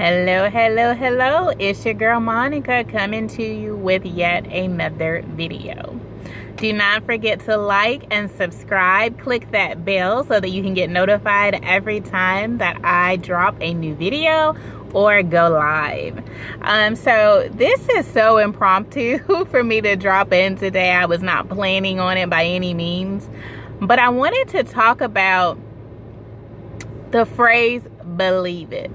Hello, hello, hello. It's your girl Monica coming to you with yet another video. Do not forget to like and subscribe. Click that bell so that you can get notified every time that I drop a new video or go live. So this is so impromptu for me to drop in today. I was not planning on it by any means, but I wanted to talk about the phrase believe it.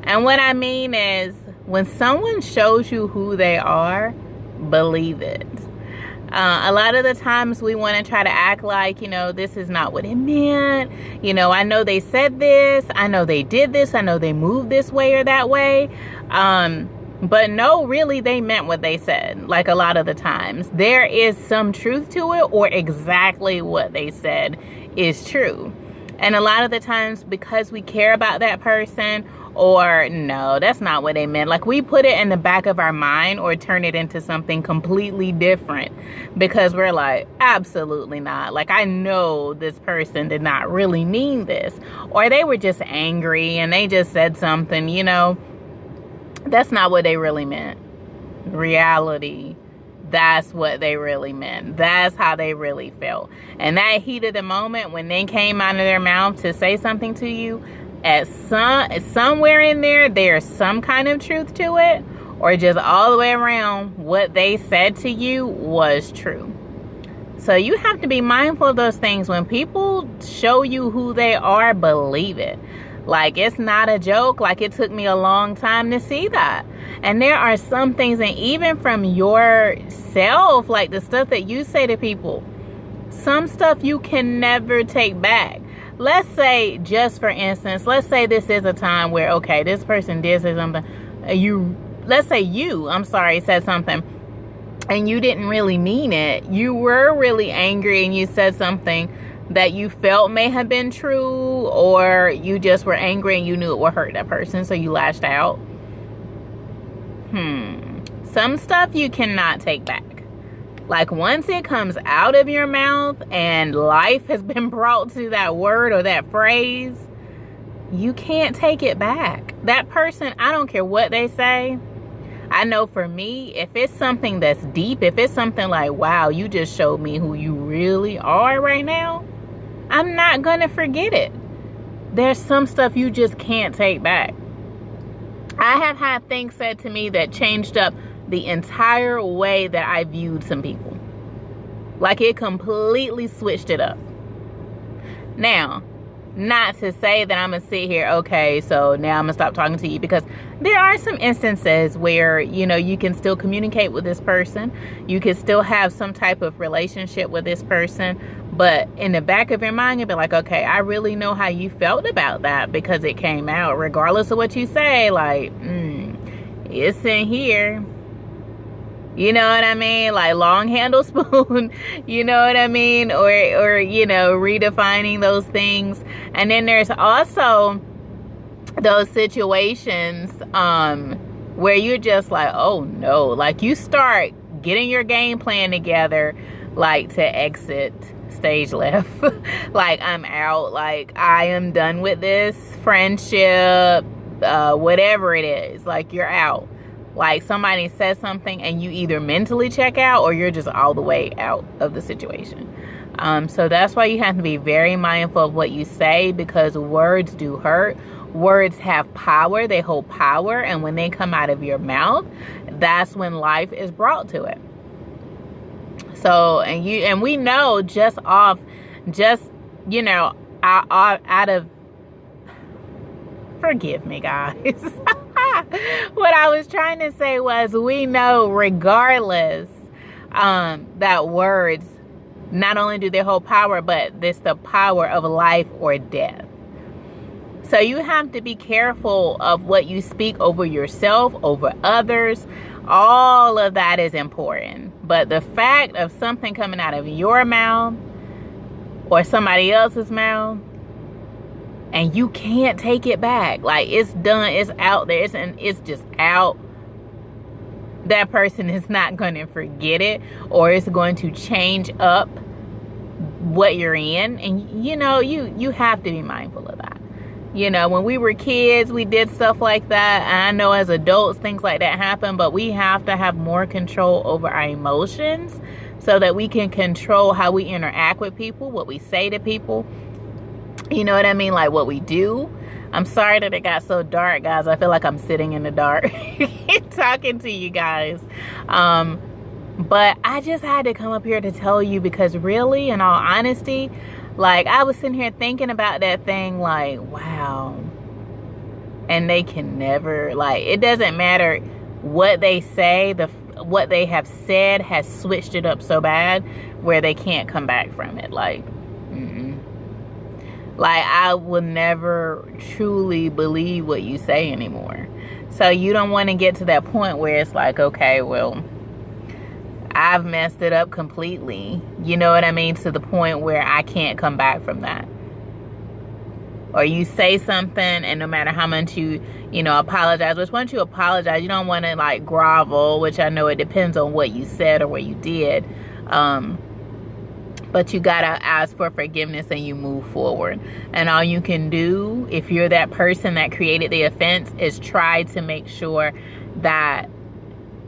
And what I mean is, when someone shows you who they are, believe it. A lot of the times we want to try to act like, this is not what it meant. I know they said this. I know they did this. I know they moved this way or that way. But no, really, they meant what they said. Like a lot of the times, there is some truth to it, or exactly what they said is true. And a lot of the times, because we care about that person, or no, that's not what they meant, like we put it in the back of our mind or turn it into something completely different because we're like, absolutely not. Like, I know this person did not really mean this, or they were just angry and they just said something, that's not what they really meant. Reality. That's what they really meant. That's how they really felt. And that heat of the moment when they came out of their mouth to say something to you, somewhere in there, there's some kind of truth to it, or just all the way around, what they said to you was true. So you have to be mindful of those things. When people show you who they are, believe it. Like, it's not a joke. Like, it took me a long time to see that. And there are some things, and even from yourself, like the stuff that you say to people, some stuff you can never take back. Let's say, just for instance, let's say this is a time where, okay, this person did say something. Let's say you said something and you didn't really mean it. You were really angry and you said something that you felt may have been true, or you just were angry and you knew it would hurt that person, so you lashed out. Some stuff you cannot take back. Like, once it comes out of your mouth and life has been brought to that word or that phrase, you can't take it back. That person, I don't care what they say. I know for me, if it's something that's deep, if it's something like, wow, you just showed me who you really are right now, I'm not going to forget it. There's some stuff you just can't take back. I have had things said to me that changed up the entire way that I viewed some people. Like, it completely switched it up. Now, not to say that I'm going to sit here, okay, so now I'm going to stop talking to you, because there are some instances where, you can still communicate with this person. You can still have some type of relationship with this person. But in the back of your mind, you'll be like, okay, I really know how you felt about that because it came out. Regardless of what you say, like, it's in here. You know what I mean? Like, long handle spoon, you know what I mean? Or redefining those things. And then there's also those situations where you're just like, oh no, like, you start getting your game plan together, like, to exit stage left. Like, I'm out. Like, I am done with this friendship, whatever it is. Like, you're out. Like, somebody says something and you either mentally check out or you're just all the way out of the situation. So that's why you have to be very mindful of what you say, because words do hurt. Words have power. They hold power. And when they come out of your mouth, that's when life is brought to it. So, and we know out of, forgive me, guys. What I was trying to say was, we know regardless, that words, not only do they hold power, but it's the power of life or death. So you have to be careful of what you speak over yourself, over others. All of that is important. But the fact of something coming out of your mouth or somebody else's mouth, and you can't take it back. Like, it's done. It's out there. It's just out. That person is not going to forget it, or it's going to change up what you're in. And, you have to be mindful of that. You know, when we were kids, we did stuff like that. And I know as adults, things like that happen, but we have to have more control over our emotions so that we can control how we interact with people, what we say to people. You know what I mean? Like what we do. I'm sorry that it got so dark, guys. I feel like I'm sitting in the dark talking to you guys. But I just had to come up here to tell you, because really, in all honesty, like, I was sitting here thinking about that thing like, wow. And they can never, like, it doesn't matter what they say. What they have said has switched it up so bad where they can't come back from it. Like, like, I will never truly believe what you say anymore. So you don't want to get to that point where it's like, okay, well, I've messed it up completely. You know what I mean? To the point where I can't come back from that. Or you say something, and no matter how much you apologize, which once you apologize, you don't want to like grovel, which I know it depends on what you said or what you did. But you gotta ask for forgiveness and you move forward. And all you can do, if you're that person that created the offense, is try to make sure that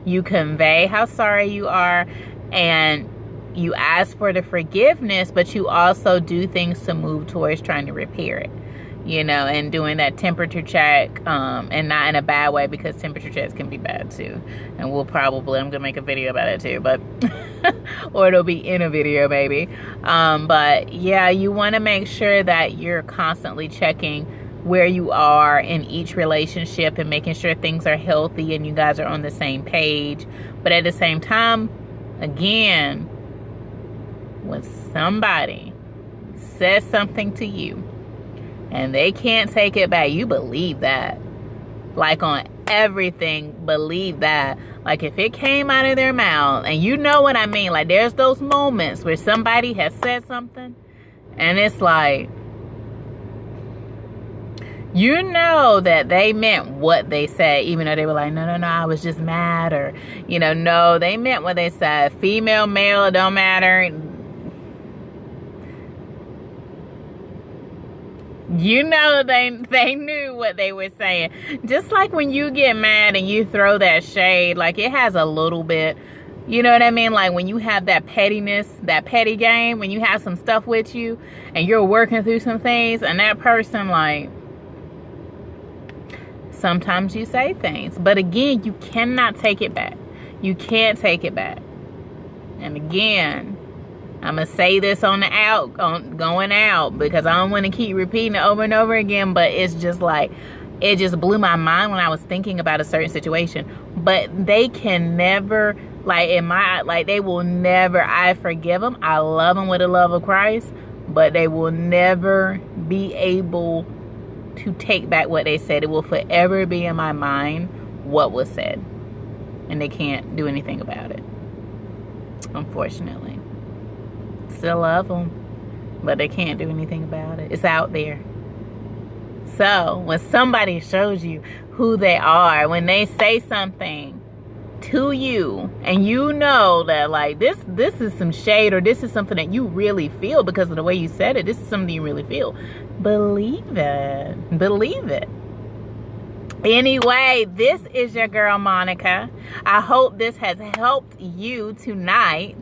you convey how sorry you are and you ask for the forgiveness, but you also do things to move towards trying to repair it, you know, and doing that temperature check, and not in a bad way, because temperature checks can be bad too. And I'm gonna make a video about it too, but or it'll be in a video maybe. But yeah, you want to make sure that you're constantly checking where you are in each relationship and making sure things are healthy and you guys are on the same page. But at the same time, again, when somebody says something to you and they can't take it back, you believe that. Like, on everything, believe that. Like, if it came out of their mouth, and you know what I mean, like, there's those moments where somebody has said something and it's like, you know that they meant what they said, even though they were like, no, I was just mad, or, you know, no, they meant what they said. Female, male, it don't matter. You know, they knew what they were saying. Just like when you get mad and you throw that shade, like, it has a little bit, you know what I mean? Like, when you have that pettiness, that petty game, when you have some stuff with you and you're working through some things, and that person, like, sometimes you say things, but again, you cannot take it back. You can't take it back. And again, I'm gonna say this on going out, because I don't want to keep repeating it over and over again, but it's just like, it just blew my mind when I was thinking about a certain situation. But they can never, like, they will never, I forgive them, I love them with the love of Christ, but they will never be able to take back what they said. It will forever be in my mind what was said, and they can't do anything about it, unfortunately. Still love them, but they can't do anything about it. It's out there. So when somebody shows you who they are, when they say something to you and you know that, like, this is some shade, or this is something that you really feel because of the way you said it, this is something you really feel, believe it. Believe it. Anyway, this is your girl Monica. I hope this has helped you tonight,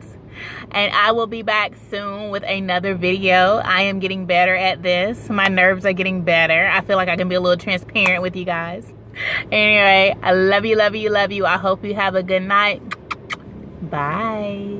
and I will be back soon with another video. I am getting better at this. My nerves are getting better. I feel like I can be a little transparent with you guys. Anyway, I love you, love you, love you. I hope you have a good night. Bye.